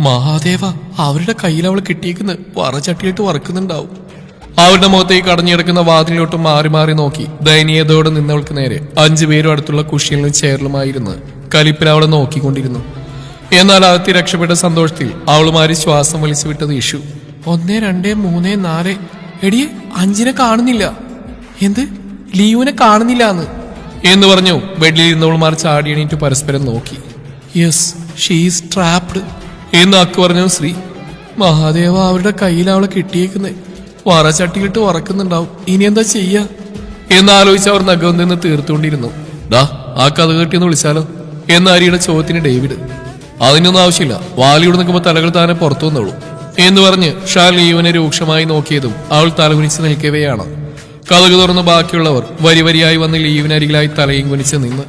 മഹാദേവ, അവരുടെ കയ്യിൽ അവൾ കിട്ടിയേക്കുന്ന വറചട്ടിയിട്ട് വറക്കുന്നുണ്ടാവും. അവരുടെ മുഖത്തേക്ക് കടഞ്ഞെടുക്കുന്ന വാതിലോട്ട് മാറി മാറി നോക്കി ദയനീയതയോടെ നിന്നവൾക്ക് നേരെ 5 പേരും അടുത്തുള്ള കുഷിയിലും ചേർലുമായിരുന്നു കലിപ്പിൽ അവളെ നോക്കിക്കൊണ്ടിരുന്നു. എന്നാൽ അകത്തി രക്ഷപ്പെട്ട സന്തോഷത്തിൽ അവളുമാരി ശ്വാസം വലിച്ചു വിട്ടത് ഇഷു. 1 2 3 4 എടിയെ 5നെ കാണുന്നില്ല. എന്ത്, ലീവിനെ കാണുന്നില്ല എന്ന് പറഞ്ഞു ബെഡിൽ ഇരുന്നവളുമാർ ചാടി എണീറ്റ് പരസ്പരം നോക്കി. യെസ്, ഷീസ് ട്രാപ്ഡ് എന്ന് അക്കു പറഞ്ഞു ശ്രീ. മഹാദേവ, അവരുടെ കയ്യിൽ അവളെ കിട്ടിയേക്കുന്നേ വറചട്ടിയിട്ട് വറക്കുന്നുണ്ടാവും. ഇനി എന്താ ചെയ്യാ എന്നാലോചിച്ച് അവർ നഖം നിന്ന് തീർത്തുകൊണ്ടിരുന്നു. ഡാ, ആ കഥ കെട്ടിയെന്ന് വിളിച്ചാലോ എന്ന അരിയുടെ ചോദ്യത്തിന് ഡേവിഡ്. അതിനൊന്നും ആവശ്യമില്ല, വാലിയോട് നിൽക്കുമ്പോൾ തലകൾ താനെ പുറത്തു വന്നോളൂ എന്ന് പറഞ്ഞ് ഷാൽ ലീവനെ രൂക്ഷമായി നോക്കിയതും അവൾ തലകുനിച്ച് നിൽക്കവെയാണ്. കഥകു തുറന്ന് ബാക്കിയുള്ളവർ വരി വരിയായി വന്ന് ലീവിനരികിലായി തലയും കുനിച്ച് നിന്ന്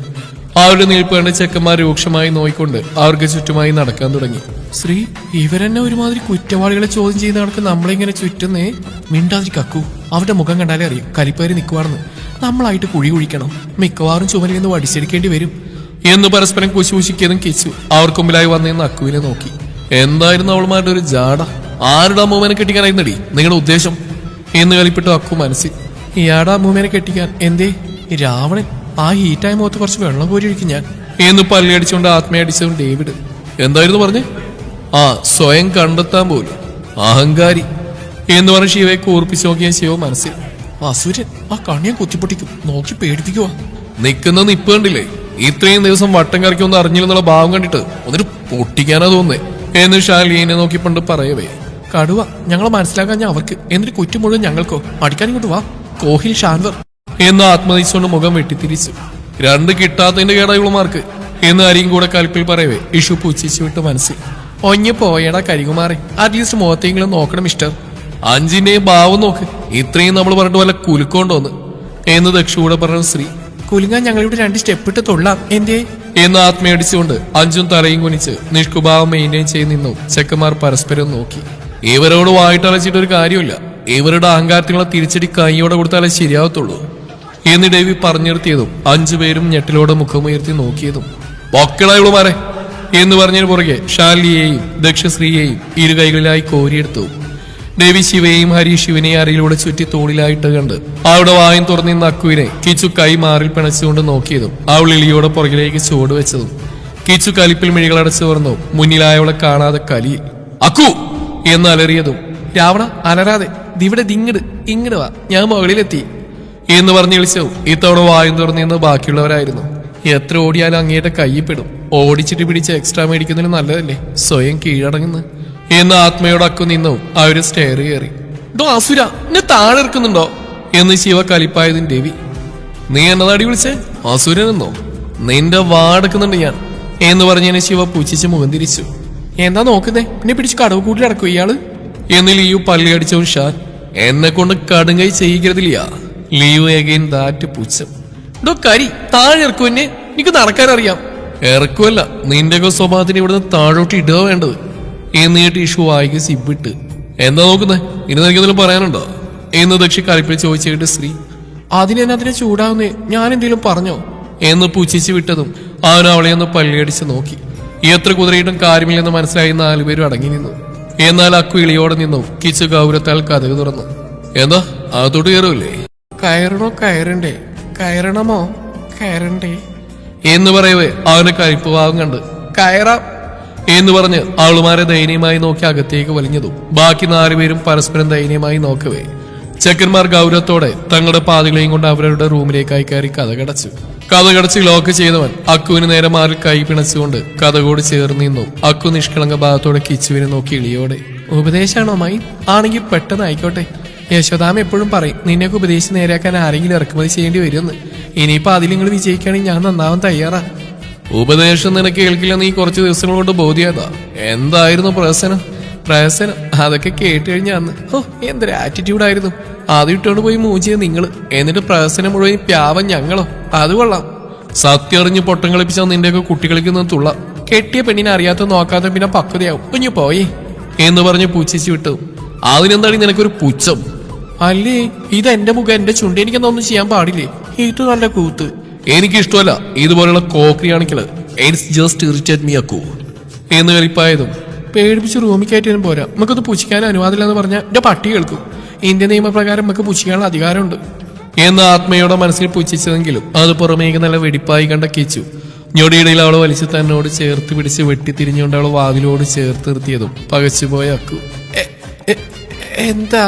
അവരുടെ നിൽപ്പ് കണ്ട് ചെക്കന്മാർ രൂക്ഷമായി നോയിക്കൊണ്ട് അവർക്ക് ചുറ്റുമായി നടക്കാൻ തുടങ്ങി. ശ്രീ, ഇവരെന്നെ ഒരുമാതിരി കുറ്റവാളികളെ ചോദ്യം ചെയ്ത് നടക്ക് നമ്മളിങ്ങനെ ചുറ്റുന്നേ. മിണ്ടാതിരി കക്കു, അവരുടെ മുഖം കണ്ടാലേ അറിയും കലിപ്പേര് നിൽക്കുവാണെന്ന്. നമ്മളായിട്ട് കുഴി കുഴിക്കണം, മിക്കവാറും ചുമലിൽ നിന്ന് വടിച്ചെടുക്കേണ്ടി വരും എന്ന് പരസ്പരം കുശിക്കുശിക്കിയതും കിച്ചു അവർക്ക് മുമ്പിലായി വന്നിരുന്ന അക്കുവിനെ നോക്കി. എന്തായിരുന്നു അവളുമാരുടെ ഒരു ജാട? ആരുടെ അമ്മൂമ്മനെ കെട്ടിക്കാനായിരുന്നടി നിങ്ങളുടെ ഉദ്ദേശം എന്ന് കളിപ്പിട്ട് അക്കു മനസ്സിൽ. ഇയാടെ അമ്മൂമ്മനെ കെട്ടിക്കാൻ എന്തേ? രാവണൻ ആ ഹീറ്റായ മുഖത്ത് കുറച്ച് വെള്ളം കോരി ഒഴിക്കും ഞാൻ എന്ന് പല്ലിയടിച്ചുകൊണ്ട് ആത്മയടിച്ചതും ഡേവിഡ്. എന്തായിരുന്നു പറഞ്ഞേ? ആ, സ്വയം കണ്ടെത്താൻ പോലും അഹങ്കാരി എന്ന് പറഞ്ഞ് ശിവയെ കൂർപ്പിച്ച് നോക്കിയ ശിവ മനസ്സിൽ. അസുരൻ ആ കണ്ണിയെ കുത്തിപ്പൊട്ടിക്കും, നോക്കി പേടിപ്പിക്കുക. നിൽക്കുന്ന നിപ്പ് കണ്ടില്ലേ? ഇത്രയും ദിവസം വട്ടം കറക്കൊന്നും അറിഞ്ഞില്ലെന്നുള്ള ഭാവം കണ്ടിട്ട് ഒന്നിട്ട് പൊട്ടിക്കാനാ തോന്നേ എന്ന് ഷാലീനെ നോക്കിപ്പണ്ട് പറയവേ. കടുവ ഞങ്ങളെ മനസ്സിലാക്കാൻ അവർക്ക്, എന്നിട്ട് കുറ്റം മുഴുവൻ ഞങ്ങൾക്കോ? അടിക്കാൻ ഇങ്ങോട്ട് വാ കോഹിൽ ഷാൻവർ എന്ന് ആത്മഹതിച്ചുകൊണ്ട് മുഖം വെട്ടിത്തിരിച്ചു. 2 കിട്ടാത്തതിന്റെ കേടായുള്ളമാർക്ക് എന്ന് ആരെയും കൂടെ കലിപ്പിൽ പറയവേ ഇഷു പുച്ഛിച്ചു വിട്ട് മനസ്സിൽ. ഒഞ്ഞ് പോയടാ കരികുമാറി, അറ്റ്ലീസ്റ്റ് മുഖത്തെങ്കിലും നോക്കണം മിസ്റ്റർ. 5ന്റെയും ഭാവം നോക്ക്, ഇത്രയും നമ്മൾ പറഞ്ഞിട്ട് വല്ല കുലുക്കൊണ്ടോന്ന് എന്ന് ദക്ഷൂടെ പറഞ്ഞ ശ്രീ. കുലുങ്ങാൻ ഞങ്ങളിവിടെ 2 സ്റ്റെപ്പ് ഇട്ട് തൊള്ളാം എന്തേ എന്ന് ആത്മയടിച്ചുകൊണ്ട് 5ഉം തലയും കുനിച്ച് നിഷ്കുഭാവം മെയിൻറ്റെയിൻ ചെയ്ത് നിന്നു ചെക്കന്മാർ പരസ്പരം നോക്കി. ഇവരോട് വായിട്ടലച്ചിട്ടൊരു കാര്യമില്ല, ഇവരുടെ അഹങ്കാരത്തിനുള്ള തിരിച്ചടി കൈയോടെ കൊടുത്താലേ ശരിയാവത്തുള്ളൂ എന്ന് ഡേവി പറഞ്ഞിർത്തിയതും 5 പേരും ഞെട്ടിലോടെ മുഖമുയർത്തി നോക്കിയതും. പൊക്കടായുളുമാരെ എന്ന് പറഞ്ഞതിന് പുറകെ ഷാലിയെയും ദക്ഷശ്രീയെയും 2 കൈകളിലായി കോരിയെടുത്തു. ദേവി ശിവയെയും ഹരി ശിവനെയും അരയിലൂടെ ചുറ്റി തോളിലായിട്ട് കണ്ട് അവിടെ വായും തുറന്നിരുന്ന അക്കുവിനെ കിച്ചു കൈ മാറിൽ പിണച്ചുകൊണ്ട് നോക്കിയതും അവൾ ഇളിയോടെ പുറകിലേക്ക് ചുവട് വെച്ചതും കിച്ചു കലിപ്പിൽ മിഴികളടച്ചു തുറന്നു മുന്നിലായവളെ കാണാതെ കലിയിൽ. അക്കു എന്ന് അലറിയതും രാവണ അലറാതെ ദിവിടെ ഇങ്ങട് വാ, ഞാൻ മുകളിലെത്തി എന്ന് പറഞ്ഞു വിളിച്ചു. ഇത്തവണ വായും തുറന്നിരുന്ന് ബാക്കിയുള്ളവരായിരുന്നു. എത്ര ഓടിയാലും അങ്ങേറ്റ കയ്യിൽപ്പെടും, ഓടിച്ചിട്ട് പിടിച്ച് എക്സ്ട്രാ മേടിക്കുന്നതിന് നല്ലതല്ലേ സ്വയം കീഴടങ്ങുന്നു എന്ന് ആത്മയോട് അക്കു നിന്നു. അവര് സ്റ്റെയർ കയറി. ഡോ അസുര, എന്നെ താഴെ ഇറക്കുന്നുണ്ടോ എന്ന് ശിവ കലിപ്പായതിന് രവി. നീ എന്നതാടി വിളിച്ചേ? അസുരനെന്നോ? നിന്റെ വാടെക്കുന്നുണ്ട് ഞാൻ എന്ന് പറഞ്ഞതിന് ശിവ പുച്ഛിച്ച് മുഖം തിരിച്ചു. എന്താ നോക്കുന്നേ? പിന്നെ പിടിച്ച് കടവ് കൂട്ടി അടക്കും ഇയാള് എന്ന് ലീവ് പള്ളി അടിച്ചവൻ ഷാൻ. എന്നെ കൊണ്ട് കടുങ്കൈ ചെയ്യിക്കരുതില്ല. ലീവ് എഗെയിൻ ദാറ്റ് പുച്ഛം. ഡോ കരി, താഴെ ഇറക്കും എന്നെ, എനിക്ക് നടക്കാനറിയാം. ഇറക്കുമല്ല, നിന്റെയൊക്കെ സ്വഭാവത്തിന് ഇവിടുന്ന് താഴോട്ട് ഇടുക വേണ്ടത് എന്നിട്ട് ഇഷു വായിക്ക് സിബിട്ട്. എന്താ നോക്കുന്നേ? ഇനി നിനക്കെന്തെങ്കിലും പറയാനുണ്ടോ എന്ന് ദക്ഷി കലിപ്പിൽ ചോദിച്ചിട്ട് ശ്രീ. അതിനെന്നതിനെ ചൂടാവുന്നേ, ഞാൻ എന്തെങ്കിലും പറഞ്ഞോ എന്ന് പുച്ഛിച്ച് വിട്ടതും അവൻ അവളെ ഒന്ന് പള്ളിയടിച്ച് നോക്കി. എത്ര കുതിരയിട്ടും കാര്യമില്ലെന്ന് മനസ്സിലായി 4 പേരും അടങ്ങി നിന്നു. എന്നാൽ അക്കു ഇളിയോടെ നിന്നു. കിച്ചു ഗൗരവത്താൽ കഥകു തുറന്നു. എന്താ അകത്തോട്ട് കയറൂല്ലേ? കയറണോ? കയറണ്ടേ? കയറണമോ? കയറണ്ടേ എന്ന് പറയവേ അവന്റെ കരിപ്പ് ഭാവം കണ്ട് കയറാം എന്ന് പറഞ്ഞ് അവളുമാരെ ദയനീയമായി നോക്കി അകത്തേക്ക് വലിഞ്ഞതും ബാക്കി 4 പേരും പരസ്പരം ദയനീയമായി നോക്കവേ ചെക്കന്മാർ ഗൗരവത്തോടെ തങ്ങളുടെ പാതികളെയും കൊണ്ട് അവരുടെ റൂമിലേക്കായി കയറി കഥകടച്ച് ലോക്ക് ചെയ്തവൻ അക്കുവിന് നേരെ മാറി കൈ പിണച്ചുകൊണ്ട് കഥകോട് ചേർന്ന് നിന്നു. അക്കു നിഷ്കളങ്ക ഭാഗത്തോടെ കിച്ചുവിനെ നോക്കി ഇളിയോടെ. ഉപദേശാണോ മൈ? ആണെങ്കിൽ പെട്ടെന്ന് ആയിക്കോട്ടെ. യശോദാമ എപ്പോഴും പറയും നിന്നെയൊക്കെ ഉപദേശിച്ച് നേരെയാക്കാൻ ആരെങ്കിലും ഇറക്കുമതി ചെയ്യേണ്ടി വരുമെന്ന്. ഇനിയിപ്പോ അതിൽ നിങ്ങൾ വിജയിക്കുകയാണെങ്കിൽ ഞാൻ നന്നാവാൻ തയ്യാറാ. ഉപദേശം നിനക്ക് കേൾക്കില്ല, നീ കുറച്ച് ദിവസങ്ങൾ കൊണ്ട് ബോധ്യതാ. എന്തായിരുന്നു പ്രഹസനം? അതൊക്കെ കേട്ട് കഴിഞ്ഞ അന്ന് എന്തൊരു ആറ്റിറ്റ്യൂഡായിരുന്നു. അത് ഇട്ടുകൊണ്ട് പോയി മൂച്ചിയത് നിങ്ങള്, എന്നിട്ട് പ്രഹസനം മുഴുവൻ പ്യാവൻ ഞങ്ങളോ? അത് കൊള്ളാം. സത്യം അറിഞ്ഞ് പൊട്ടം കളിപ്പിച്ചാൽ നിന്റെയൊക്കെ കുട്ടികളിക്കുന്ന തുള്ള. കെട്ടിയ പെണ്ണിനെ അറിയാത്ത നോക്കാത്ത പിന്നെ പക്വതയാവും. കുഞ്ഞു പോയേ എന്ന് പറഞ്ഞ് പൂച്ചിച്ച് വിട്ടു. അതിനെന്താണ് നിനക്കൊരു പുച്ഛം? അല്ലേ, ഇതെന്റെ മുഖം, എന്റെ ചുണ്ട്, എനിക്കെന്തൊന്നും ചെയ്യാൻ പാടില്ലേ? ഇത് നല്ല കൂത്ത്. എനിക്കിഷ്ടമല്ല ഇതുപോലുള്ള കോക്രിയാണിക്കല്. ഇറ്റ്സ് ജസ്റ്റ് ഇറിറ്റേറ്റ് മീ അക്കു എന്ന് കളിപ്പായതും പേടിപ്പിച്ച് റൂമിൽ കയറ്റാനും പോരാ. നമുക്കൊന്ന് പുച്ഛിക്കാൻ അനുവാദമില്ലെന്ന് പറഞ്ഞാൽ എന്റെ പട്ടി കേൾക്കും. ഇന്ത്യൻ നിയമപ്രകാരം നമുക്ക് പുച്ഛിക്കാനുള്ള അധികാരമുണ്ട് എന്ന് ആത്മയുടെ മനസ്സിൽ പുച്ഛിച്ചതെങ്കിലും അത് പുറമേക്ക് നല്ല വെടിപ്പായി കണ്ട കിച്ചു ഞൊടിയിടയിൽ അവളെ വലിച്ച് തന്നോട് ചേർത്ത് പിടിച്ച് വെട്ടിത്തിരിഞ്ഞുകൊണ്ട് അവളെ വാതിലോട് ചേർത്ത് നിർത്തിയതും പകച്ചുപോയ അക്കു. എന്താ?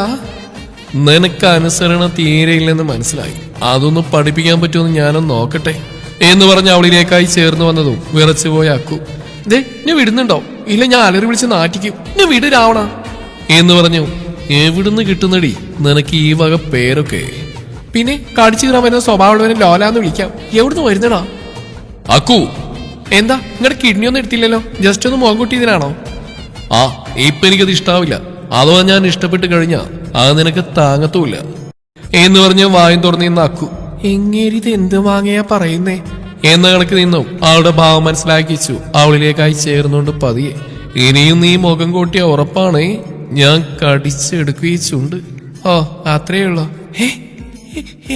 നിനക്ക് അനുസരണ തീരെയില്ലെന്ന് മനസ്സിലായി. അതൊന്ന് പഠിപ്പിക്കാൻ പറ്റുമെന്ന് ഞാനൊന്ന് നോക്കട്ടെ എന്ന് പറഞ്ഞ് അവളിലേക്കായി ചേർന്ന് വന്നതും വിറച്ചുപോയ അക്കു. ദേ ഞാൻ വിടുന്നുണ്ടോ? ഇല്ല ഞാൻ അലറി വിളിച്ച് നാട്ടിക്കും. ഞാൻ വിട് രാവണ എന്ന് പറഞ്ഞു. എവിടുന്ന് കിട്ടുന്നടി നിനക്ക് ഈ വക പേരൊക്കെ? പിന്നെ കടിച്ചു കീറാൻ വരുന്ന സ്വഭാവമുള്ളവനെ ലോലാന്ന് വിളിക്കാം. എവിടുന്ന് വരുന്നടാ? അക്കു എന്താ നിങ്ങളുടെ കിഡ്നി ഒന്നും എടുത്തില്ലല്ലോ? ജസ്റ്റ് ഒന്ന് മുഖം കൂട്ടിയതിനാണോ? ആ ഇപ്പൊ എനിക്കത് ഇഷ്ടാവില്ല. അഥവാ ഞാൻ ഇഷ്ടപ്പെട്ട് കഴിഞ്ഞാ അത് നിനക്ക് താങ്ങത്തുമില്ല എന്ന് പറഞ്ഞ് വായും തുറന്നു നിന്ന അക്കു. എങ്ങേരിത് എന്ത് വാങ്ങിയാ പറയുന്നേ എന്ന കണക്ക് നിന്നും അവളുടെ ഭാവം മനസ്സിലാക്കിച്ചു അവളിലേക്കായി ചേർന്നുകൊണ്ട് പതിയെ. ഇനിയും നീ മുഖം കൂട്ടിയ ഉറപ്പാണേ ഞാൻ കടിച്ചെടുക്കുകയുണ്ട്. ഓ അത്രേ ഉള്ളോ?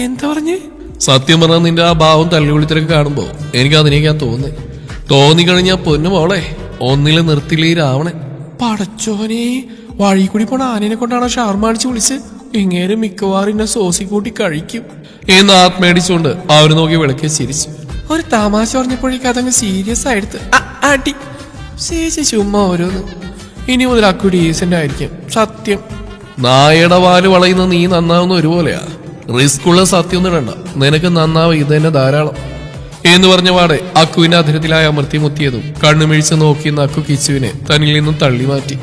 എന്താ പറഞ്ഞേ? സത്യം പറഞ്ഞാൽ നിന്റെ ആ ഭാവം തല്ലുവിളിത്തിരക്ക് കാണുമ്പോ എനിക്ക് അതിനേക്കാൻ തോന്നിക്കഴിഞ്ഞാ പൊന്നു മോളെ ഒന്നില് നിർത്തില്ലേ രാവണൻ. പടച്ചോനെ, വഴി കൂടി പോണ ആനനെ കൊണ്ടാണ് ഷാർമ അടിച്ച് വിളിച്ച്. ഇങ്ങേര് മിക്കവാറും എന്നെ സോസി കൂട്ടി കഴിക്കും എന്ന് ആത്മേടിച്ചുകൊണ്ട് അവര് നോക്കി വിളക്കി ചിരിച്ചു. ഒരു തമാശ പറഞ്ഞപ്പോഴേക്കും അതങ്ങ് സീരിയസ് ആയിട്ട് അടി ചേച്ചി ചുമ്മാ ഓരോന്ന്. ഇനി മുതൽ അക്കു ഡീസന്റ് ആയിരിക്കും. സത്യം. നായയുടെ വാല് വളയുന്ന നീ നന്നാവുന്ന ഒരുപോലെയാ. റിസ്ക്കുള്ള സത്യം ഒന്നും ഇടണ്ട. നിനക്ക് നന്നാവും ഇത് തന്നെ ധാരാളം എന്ന് പറഞ്ഞ പാടെ അക്കുവിന്റെ അധരത്തിലായി അമർത്തി മുത്തിയതും കണ്ണുമിഴിച്ച് നോക്കിയെന്ന അക്കു കിച്ചുവിനെ തന്നിൽ നിന്നും തള്ളി മാറ്റി.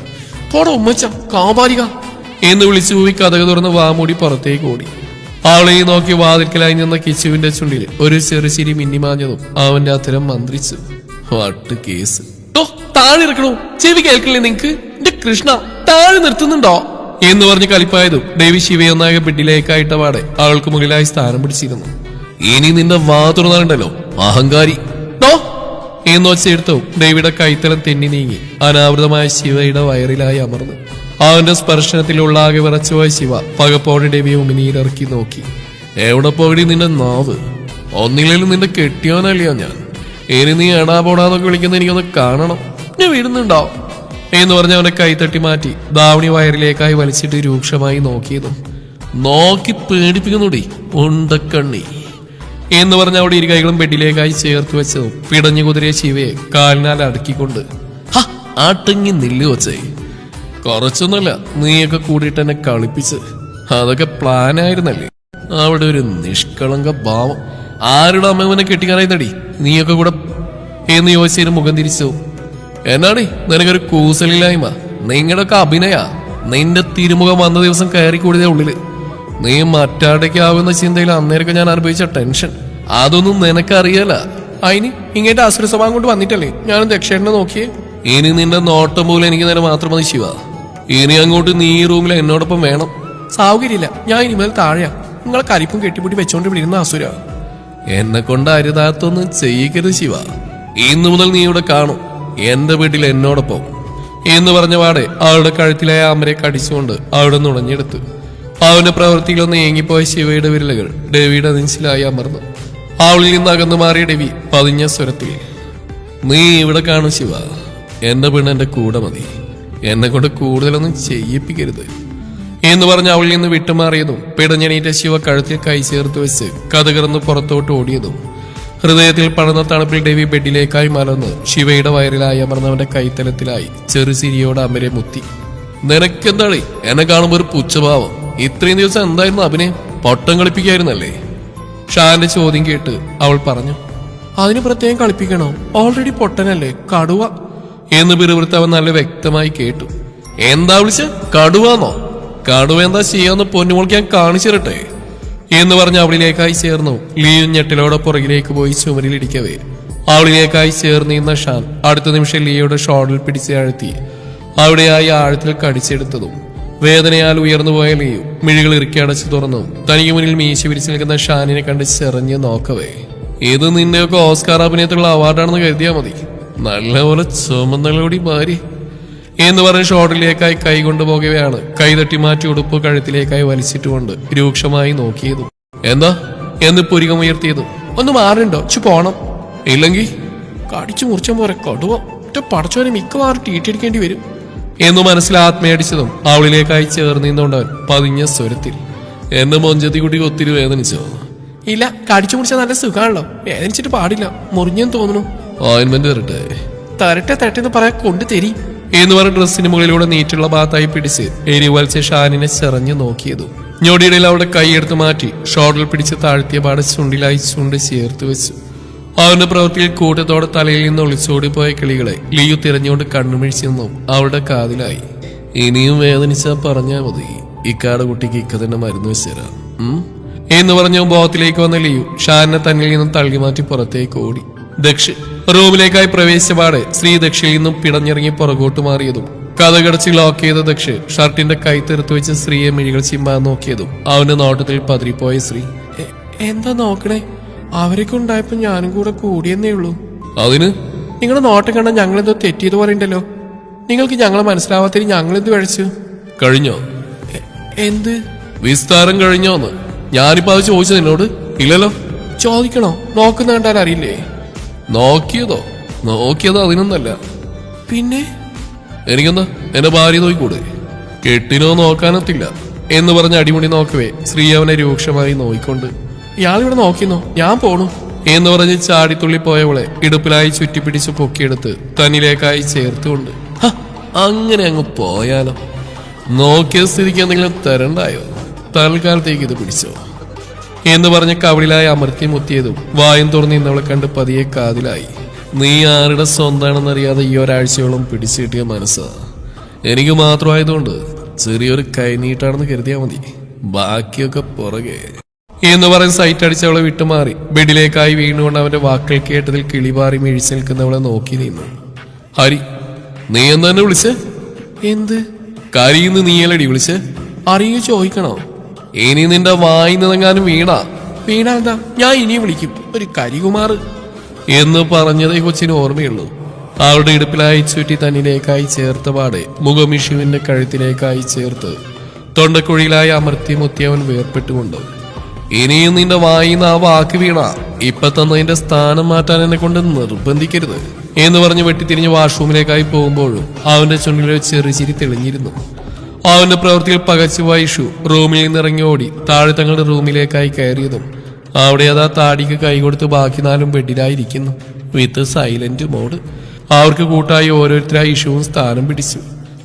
പോട ഉമ്മച്ച കാപാലിക എന്ന് വിളിച്ചു പോയി കഥക തുറന്ന് വാമൂടി പുറത്തേക്ക് ഓടി. അവളെ നോക്കി വാതിൽക്കലായി നിന്ന കിച്ചുവിന്റെ ചുണ്ടിൽ ഒരു ചെറുചിരി മിന്നിമാഞ്ഞതും അവന്റെ അത്തരം മന്ത്രിച്ചു. വട്ട് കേസ്. താഴെക്കണോ? ചെവി കേൾക്കില്ലേ നിങ്ങക്ക്? എന്റെ കൃഷ്ണ താഴെ നിർത്തുന്നുണ്ടോ എന്ന് പറഞ്ഞ് കളിപ്പായതും ദേവി ശിവയൊന്നായ ബെഡിലേക്കായിട്ട പാടെ അവൾക്ക് മുകളിലായി സ്ഥാനം പിടിച്ചിരുന്നു. ഇനി നിന്റെ വാ തുറന്നാലുണ്ടല്ലോ അഹങ്കാരി എന്ന് വെച്ചെടുത്തോ ദേവിയുടെ കൈത്തലം തെന്നി നീങ്ങി അനാവൃതമായ ശിവയുടെ വയറിലായി അമർന്നു. അവന്റെ സ്പർശനത്തിലുള്ള ആകെ വിറച്ചുപോയ ശിവ പകപ്പോടെ ദേവിയെ ഉമിനീരിറക്കി നോക്കി. എവിടെ പോകടി നിന്റെ നാവ്? ഒന്നിലും നിന്റെ കെട്ടിയോനല്ലയോ ഞാൻ? ഇനി നീ എടാ പോടാന്നൊക്കെ വിളിക്കുന്ന എനിക്കൊന്ന് കാണണം. ഞാൻ വീടുന്നുണ്ടോ എന്ന് പറഞ്ഞ് അവന്റെ കൈ തട്ടി മാറ്റി ദാവണി വയറിലേക്കായി വലിച്ചിട്ട് രൂക്ഷമായി നോക്കിയതും. നോക്കി പേടിപ്പിക്കുന്നുടി ഉണ്ടക്കണ്ണി എന്ന് പറഞ്ഞ അവിടെ ഇരു കൈകളും ബെഡിലേക്കായി ചേർത്ത് വെച്ചതും പിടഞ്ഞു കുതിരയെ ശിവയെ കാലിനാൽ അടക്കിക്കൊണ്ട് ആട്ടങ്ങി നില്ലു വച്ചേ. കുറച്ചൊന്നുമല്ല, നീയൊക്കെ കൂടിയിട്ട് എന്നെ കളിപ്പിച്ച്. അതൊക്കെ പ്ലാൻ ആയിരുന്നല്ലേ? അവിടെ ഒരു നിഷ്കളങ്ക ഭാവം. ആരുടെ അമ്മവനെ കെട്ടിക്കാനായിരുന്നടി നീയൊക്കെ കൂടെ എന്ന് ചോദിച്ചതിന് മുഖം തിരിച്ചു. എന്നാടി നിനക്കൊരു കൂസലില്ലായ്മ? നിങ്ങളുടെയൊക്കെ അഭിനയ. നിന്റെ തിരുമുഖം വന്ന ദിവസം കയറി കൂടിയതേ ഉള്ളില്. നീ മറ്റാടേക്കാവുന്ന ചിന്തയിൽ അന്നേരൊക്കെ ഞാൻ അനുഭവിച്ച ടെൻഷൻ അതൊന്നും നിനക്കറിയല. അതിന് ഇങ്ങേറ്റ അസുര സ്വഭാവം കൊണ്ട് വന്നിട്ടല്ലേ ഞാനും ദക്ഷേട്ടനെ നോക്കിയേ. ഇനി നിന്റെ നോട്ടം പോലും എനിക്ക് നേരെ മാത്രം മതി ശിവ. ഇനി അങ്ങോട്ട് നീ ഈ റൂമിൽ എന്നോടൊപ്പം വേണം. സൗകര്യമില്ല, ഞാൻ ഇനി മുതൽ താഴെയാ. നിങ്ങളെ കരിപ്പും കെട്ടിപ്പൂട്ടി വെച്ചോണ്ട് വിളിരുന്ന അസുര. എന്നെ കൊണ്ട് അരുതാത്തൊന്നും ചെയ്യിക്കരുത് ശിവ. ഇന്നു മുതൽ നീ ഇവിടെ കാണും എന്റെ വീട്ടിൽ എന്നോടൊപ്പം എന്ന് പറഞ്ഞ പാടെ അവളുടെ കഴുത്തിലായ അമരെ കടിച്ചുകൊണ്ട് അവിടെ നുണഞ്ഞെടുത്തു. അവന്റെ പ്രവൃത്തിയിലൊന്ന് ഏങ്ങിപ്പോയ ശിവയുടെ വിരലുകൾ ഡെവിയുടെ നെഞ്ചിലായി അമർന്നു. അവളിൽ നിന്ന് അകന്നു മാറിയ ഡെവി പതിഞ്ഞ സ്വരത്തിൽ, നീ ഇവിടെ കാണും ശിവ. എന്റെ പെണ്ണ് എന്റെ കൂടെ മതി. എന്നെ കൊണ്ട് കൂടുതലൊന്നും ചെയ്യിപ്പിക്കരുത് എന്ന് പറഞ്ഞ് അവളിൽ നിന്ന് വിട്ടുമാറിയതും പിടഞ്ഞെണീറ്റ ശിവ കഴുത്തിൽ കൈ ചേർത്ത് വെച്ച് കഥകിറന്ന് പുറത്തോട്ട് ഓടിയതും ഹൃദയത്തിൽ പടർന്ന തണുപ്പിൽ ഡെവി ബെഡിലേക്കായി മലർന്ന് ശിവയുടെ വയറിലായി അമർന്നവന്റെ കൈത്തലത്തിലായി ചെറുചിരിയോട് അമരെ മുത്തി. നിനക്കെന്താളി എന്നെ കാണുമ്പോ ഒരു പുച്ഛഭാവം? ഇത്രയും ദിവസം എന്തായിരുന്നു അഭിനയം? പൊട്ടം കളിപ്പിക്കായിരുന്നല്ലേ? ഷാന്റെ ചോദ്യം കേട്ട് അവൾ പറഞ്ഞു. അതിന് പ്രത്യേകം കളിപ്പിക്കണോ? ഓൾറെഡി പൊട്ടനല്ലേ, കടുവ എന്ന് പിറുപിറുത്ത് അവൻ നല്ല വ്യക്തമായി കേട്ടു. എന്താ വിളിച്ച? കടുവാന്നോ? കടുവ എന്താ ചെയ്യാന്ന് പൊന്നുമോൾക്ക് ഞാൻ കാണിച്ചു തരട്ടെ എന്ന് പറഞ്ഞ് അവളിലേക്കായി ചേർന്നു. ലീയും ഞെട്ടിലോടെ പുറകിലേക്ക് പോയി ചുമരിലിടിക്കവേ അവളിലേക്കായി ചേർന്ന് നിന്ന ഷാൻ അടുത്ത നിമിഷം ലീയുടെ ഷോളിൽ പിടിച്ച് അഴുത്തി അവിടെയായി ആഴത്തിൽ കടിച്ചെടുത്തതും വേദനയാൽ ഉയർന്നുപോയ ലീയു മിഴികൾ ഇറുക്കി അടച്ചു തുറന്നു തനിക്ക് മുന്നിൽ മീശ വിരിച്ചു നിൽക്കുന്ന ഷാനിനെ കണ്ട് ചെറിഞ്ഞ് നോക്കവേ. ഇത് നിന്റെയൊക്കെ ഓസ്കാർ അഭിനയത്തിലുള്ള അവാർഡാണെന്ന് കരുതിയാൽ മതി. നല്ലപോലെ ചുമന്നലോടി മാറി എന്ന് പറഞ്ഞ് ഷോട്ടിലേക്കായി കൈ കൊണ്ടുപോകവെയാണ് കൈ തട്ടി മാറ്റി ഉടുപ്പ് കഴുത്തിലേക്കായി വലിച്ചിട്ടുകൊണ്ട് രൂക്ഷമായി നോക്കിയതും. എന്താ എന്ന് പുരികമുയർത്തിയതും. ഒന്ന് മാറുണ്ടോ? പോണം. ഇല്ലെങ്കിൽ കടിച്ചു മുറിച്ച പോലെ കടുവ പടച്ചോനെ മിക്കവാറും ടീറ്റടിക്കേണ്ടി വരും. എന്നു മനസ്സിൽ ആത്മയടിച്ചതും അവളിലേക്കായി ചേർന്ന് നിന്നുകൊണ്ടവൻ പതിഞ്ഞ സ്വരത്തിൽ, എന്റെ മൊഞ്ചത്തി കുട്ടി ഒത്തിരി വേദനിച്ചോ? ഇല്ല, കടിച്ചു മുടിച്ച നല്ല സുഖമാണല്ലോ, വേദനിച്ചിട്ട് പാടില്ല, മുറിഞ്ഞെന്ന് തോന്നുന്നു. ഓയിൻമെന്റ് തരട്ടെ? തരട്ടെ തരട്ടെന്ന് പറയാൻ കൊണ്ടു തരി എന്ന് പറഞ്ഞ ഡ്രസ്സിന് മുകളിലൂടെ നീറ്റുള്ള ഭാഗത്തായി പിടിച്ച് എരിവൽച്ച ഷാനിനെ ചെറഞ്ഞു നോക്കിയതും ഞൊടിയിടയിൽ അവിടെ കൈയെടുത്ത് മാറ്റി ഷോൾഡറിൽ പിടിച്ച് താഴ്ത്തിയ പാടെ ചുണ്ടിലായി ചുണ്ട് ചേർത്ത് വെച്ചു. അവന്റെ പ്രവൃത്തിയിൽ കൂട്ടത്തോടെ തലയിൽ നിന്ന് ഒളിച്ചോടിപ്പോയ കിളികളെ ലിയു തിരഞ്ഞുകൊണ്ട് കണ്ണുമിഴിച്ചു നിന്നും അവളുടെ കാതിലായി. ഇനിയും വേദനിച്ചാ പറഞ്ഞാ മതി, ഇക്കാടെ കുട്ടിക്ക് ഇക്ക തന്നെ മരുന്ന് വെച്ചുതരാം എന്ന് പറഞ്ഞ ബോധത്തിലേക്ക് വന്ന ലിയു ഷാനിനെ തന്നിൽ നിന്നും തള്ളി മാറ്റി പുറത്തേക്ക് ഓടി. ദക്ഷ് റൂമിലേക്കായി പ്രവേശിച്ച പാടെ ശ്രീ ദക്ഷിൽ നിന്നും പിടഞ്ഞിറങ്ങി പുറകോട്ട് മാറിയതും കഥകടച്ച് ലോക്ക് ചെയ്ത ദക്ഷ് ഷർട്ടിന്റെ കൈ തെറുത്ത് വെച്ച് ശ്രീയെ മിഴികൾ ചിമ്മാൻ നോക്കിയതും അവന്റെ നോട്ടത്തിൽ പതിരിപ്പോയ ശ്രീ, എന്താ നോക്കണേ? അവരൊക്കെ ഉണ്ടായപ്പോ ഞാനും കൂടെ കൂടിയെന്നേ ഉള്ളൂ. അതിന് നിങ്ങളുടെ നോട്ടം കണ്ടാൽ ഞങ്ങളെന്തോ തെറ്റിയത് പറയണ്ടല്ലോ. നിങ്ങൾക്ക് ഞങ്ങളെ മനസ്സിലാവാത്തതിന് ഞങ്ങളെന്ത് കഴിച്ചു? കഴിഞ്ഞോ? എന്ത് വിസ്താരം കഴിഞ്ഞോന്ന് ഞാനിപ്പോ അത് ചോദിച്ചത് നിന്നോട്? ഇല്ലല്ലോ. ചോദിക്കണോ? നോക്കുന്ന കണ്ടാൽ അറിയില്ലേ? നോക്കിയതോ അതിനൊന്നല്ല. പിന്നെ എനിക്കെന്താ, എന്റെ ഭാര്യ നോക്കിക്കൂടെ? കെട്ടിനോ നോക്കാനത്തില്ല എന്ന് പറഞ്ഞ അടിമുടി നോക്കവേ ശ്രീ അവനെ രൂക്ഷമായി നോയിക്കൊണ്ട്, ഇയാളിവിടെ നോക്കിന്നോ, ഞാൻ പോണു എന്ന് പറഞ്ഞ് ചാടിത്തുള്ളി പോയവളെ ഇടുപ്പിലായി ചുറ്റിപ്പിടിച്ച് പൊക്കിയെടുത്ത് തന്നിലേക്കായി ചേർത്തുകൊണ്ട്, അങ്ങനെ അങ്ങ് പോയാലോ? നോക്കിയ സ്ഥിതിക്ക് എന്തെങ്കിലും തരണ്ടായോ? തൽക്കാലത്തേക്ക് ഇത് പിടിച്ചോ എന്ന് പറഞ്ഞ് കവിളിലായി അമർത്തി മുത്തിയതും വായും തുറന്ന് ഇന്നവളെ കണ്ട് പതിയെ കാതിലായി. നീ ആരുടെ സ്വന്താണെന്നറിയാതെ ഈ ഒരാഴ്ചയോളം പിടിച്ചു കിട്ടിയ മനസ്സാ. എനിക്ക് മാത്രമായതുകൊണ്ട് ചെറിയൊരു കൈനീട്ടാണെന്ന് കരുതിയാൽ മതി, ബാക്കിയൊക്കെ പുറകെ എന്ന് പറഞ്ഞ് സൈറ്റ് അടിച്ചവളെ വിട്ടുമാറി ബെഡിലേക്കായി വീണുകൊണ്ട് അവന്റെ വാക്കുകൾ കേട്ടതിൽ കിളിപാറി മിഴിച്ചു നിൽക്കുന്നവളെ നോക്കി നിന്നു. ഹരി, നീ എന്നെ വിളിച്ച്? എന്ത് കരിന്ന് നീയല്ലടി വിളിച്ച്? അറിയോ ചോദിക്കണോ? ഇനി നിന്റെ വായിന്നെങ്ങാനും വീണാ എന്താ, ഞാൻ ഇനിയും വിളിക്കും, ഒരു കരികുമാർ എന്ന് പറഞ്ഞതേ കൊച്ചിന് ഓർമ്മയുള്ളൂ. അവളുടെ ഇടുപ്പിലായി ചുറ്റി തന്നിലേക്കായി ചേർത്ത പാടെ മുഖമിഷുവിന്റെ കഴുത്തിലേക്കായി ചേർത്ത് തൊണ്ടക്കുഴിയിലായി അമർത്തി മുത്തിയവൻ വേർപ്പെട്ടുകൊണ്ട്, ഇനിയും നിന്റെ വായിന്ന് ആ വാക്ക് വീണ ഇപ്പൊ തന്നതിന്റെ സ്ഥാനം മാറ്റാൻ എന്നെ കൊണ്ട് നിർബന്ധിക്കരുത് എന്ന് പറഞ്ഞ് വെട്ടിത്തിരിഞ്ഞ് വാഷ്റൂമിലേക്കായി പോകുമ്പോഴും അവന്റെ ചുണ്ടിലെ ചെറുചിരി തെളിഞ്ഞിരുന്നു. അവന്റെ പ്രവൃത്തിയിൽ പകച്ചുപോയ ഇഷു റൂമിൽ നിന്ന് ഇറങ്ങി ഓടി താഴെ തങ്ങളുടെ റൂമിലേക്കായി കയറിയതും അവിടെ അതാ താടിക്ക് കൈകൊടുത്ത് ബാക്കി 4 ബെഡിലായിരിക്കുന്നു വിത്ത് സൈലന്റ് മോഡ്. അവർക്ക് കൂട്ടായി ഓരോരുത്തരായി ഇഷുവും സ്ഥാനം പിടിച്ചു.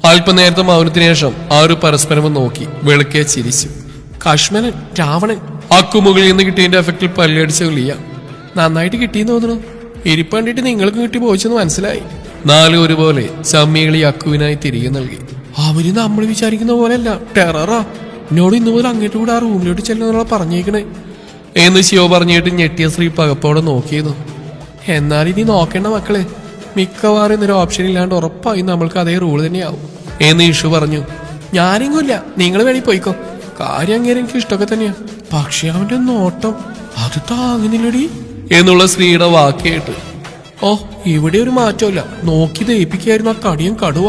അല്പനേരത്തെ മൗനത്തിന് ശേഷം അവർ പരസ്പരം നോക്കി വെളുക്കെ ചിരിച്ചു. കശ്മനൻ, രാവണൻ, അക്കുമുകളിൽ നിന്ന് കിട്ടിയതിന്റെ എഫക്റ്റിൽ പല്ലടിച്ച ലിയ. നന്നായിട്ട് കിട്ടിയെന്ന് തോന്നുന്നു. ഇരിപ്പ് കണ്ടിട്ട് നിങ്ങൾക്ക് കിട്ടി പോയിച്ചെന്ന് മനസ്സിലായി. 4 ഒരുപോലെ ചമ്മികളി അക്കുവിനായി തിരികെ നൽകി. അവര് നമ്മൾ വിചാരിക്കുന്ന പോലെയല്ല, ടെററാ. എന്നോട് ഇന്നു മുതൽ അങ്ങോട്ട് കൂടെ ആ റൂമിലോട്ട് ചെല്ലുന്നുള്ള പറഞ്ഞേക്കണേ എന്ന് ശിവ പറഞ്ഞിട്ട് ഞെട്ടിയ ശ്രീ പകപ്പോടെ നോക്കിയതു. എന്നാൽ ഇനി നോക്കേണ്ട മക്കളെ, മിക്കവാറും ഇന്നൊരു ഓപ്ഷൻ ഇല്ലാണ്ട് ഉറപ്പായി നമ്മൾക്ക് അതേ റൂൾ തന്നെയാവും എന്ന് ഇഷു പറഞ്ഞു. ഞാനെങ്ങുമില്ല, നിങ്ങൾ വേണി പോയിക്കോ. കാര്യം അങ്ങനെ എനിക്ക് ഇഷ്ടമൊക്കെ തന്നെയാ, പക്ഷെ അവന്റെ നോട്ടം അത് താങ്ങുന്നില്ലടി എന്നുള്ള ശ്രീയുടെ വാക്കേട്ട്, ഓ ഇവിടെ ഒരു മാറ്റമില്ല, നോക്കി ദയിപ്പിക്കായിരുന്നു ആ കടിയും കടുവ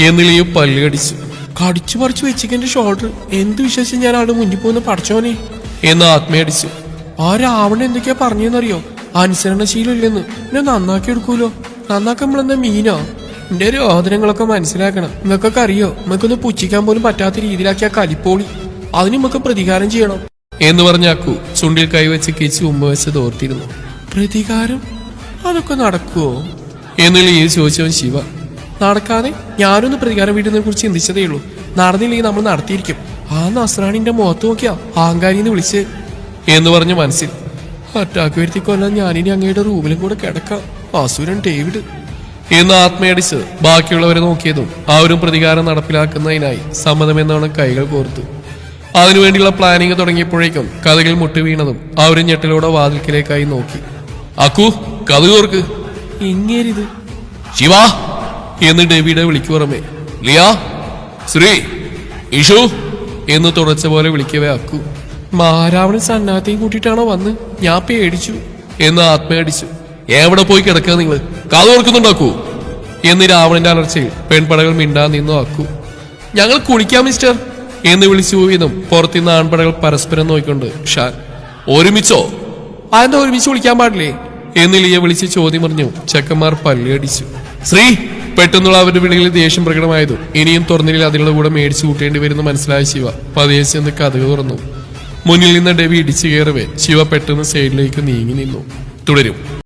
എന്നിലെയും പല്ലുകടിച്ചു. കടിച്ചു പറിച്ചു വെച്ചിക്കെന്റെ ഷോൾഡർ, എന്ത് വിശ്വസിച്ച് ഞാൻ അവിടെ മുന്നിൽ പോകുന്ന പഠിച്ചോനെ എന്ന് ആത്മയടിച്ചു. ആ രാവണൻ എന്തൊക്കെയാ പറഞ്ഞെന്നറിയോ? അനുസരണശീലം ഇല്ലെന്ന്. എന്നെ നന്നാക്കി എടുക്കൂലോ. നന്നാക്കാൻ നമ്മളെന്താ മീനോ? എന്റെ രോദനങ്ങളൊക്കെ മനസ്സിലാക്കണം. നിങ്ങൾക്കൊക്കെ അറിയോ, നമുക്കൊന്ന് പുച്ഛിക്കാൻ പോലും പറ്റാത്ത രീതിയിലാക്കിയ കലിപ്പോളി, അതിന് നമുക്ക് പ്രതികാരം ചെയ്യണം എന്ന് പറഞ്ഞ അക്കു ചുണ്ടിൽ കൈവച്ച് കിച്ച് ഉമ്മ വെച്ച് തോർത്തിരുന്നു. പ്രതികാരം? അതൊക്കെ നടക്കുവോ എന്ന് ലീ ചോദിച്ചവൻ ശിവ. നടക്കാതെ ഞാനൊന്ന് പ്രതികാരം വീട്ടിനെ കുറിച്ച് ചിന്തിച്ചതേ ഉള്ളൂ. നടന്നില്ലെങ്കിൽ നമ്മൾ നടത്തിയിരിക്കും. ആ നസ്രാണിന്റെ മുഖത്ത് നോക്കിയാ അഹങ്കാരിന്ന് വിളിച്ച് എന്ന് പറഞ്ഞ മനസ്സിൽ, അറ്റാക്ക് വരുത്തി കൊല്ലാൻ ഞാനിനി അങ്ങയുടെ റൂമിലും കൂടെ കിടക്കാം, അസുരൻ ഡേവിഡ് എന്ന് ആത്മയടിച്ച് ബാക്കിയുള്ളവരെ നോക്കിയതും അവരും പ്രതികാരം നടപ്പിലാക്കുന്നതിനായി സമ്മതമെന്നോണം കൈകൾ കോർത്തു. അതിനുവേണ്ടിയുള്ള പ്ലാനിങ് തുടങ്ങിയപ്പോഴേക്കും കഥകൾ മുട്ടി വീണതും അവരും ഞെട്ടലോടെ വാതിൽക്കിലേക്കായി നോക്കി. അക്കു, കഥ കോർക്ക്. ഇങ്ങേരിത് ശിവ എന്ന് ഡേവിയുടെ വിളിക്കു പുറമേ ലിയ, ശ്രീ, ഇഷു എന്ന് തുടച്ച പോലെ വിളിക്കവേ അക്കു. മാരാവണൻ സന്നാത്തേയും കൂട്ടിയിട്ടാണോ വന്ന്? ഞാൻ പേടിച്ചു എന്ന് ആത്മയടിച്ചു. എവിടെ പോയി കിടക്കുക നിങ്ങള്? കഥ ഓർക്കുന്നുണ്ടാക്കൂ എന്ന് രാവണന്റെ അലർച്ചയിൽ പെൺപടകൾ മിണ്ടാ നിന്നു അക്കു. ഞങ്ങൾ കുളിക്കാം മിസ്റ്റർ എന്ന് വിളിച്ചു പോയതും പുറത്തുനിന്ന് ആൺപടകൾ പരസ്പരം നോക്കിക്കൊണ്ട് ഷാൻ, ഒരുമിച്ചോ? അതെന്താ ഒരുമിച്ച് വിളിക്കാൻ പാടില്ലേ എന്ന് ലിയ വിളിച്ച് ചോദ്യം പറഞ്ഞു. ചെക്കന്മാർ പല്ലടിച്ചു. ശ്രീ പെട്ടെന്നുള്ള അവരുടെ വിളിയിൽ ദേഷ്യം പ്രകടമായതും ഇനിയും തുറന്നില്ല അതിനുള്ള കൂടെ മേടിച്ചു കൂട്ടേണ്ടി വരുന്നു മനസ്സിലായ ശിവ പതിയെ ചെന്ന് കഥക് തുറന്നു. മുന്നിൽ നിന്ന് ഡെവി ഇടിച്ചു കയറവേ ശിവ പെട്ടെന്ന് സൈഡിലേക്ക് നീങ്ങി നിന്നു. തുടരും.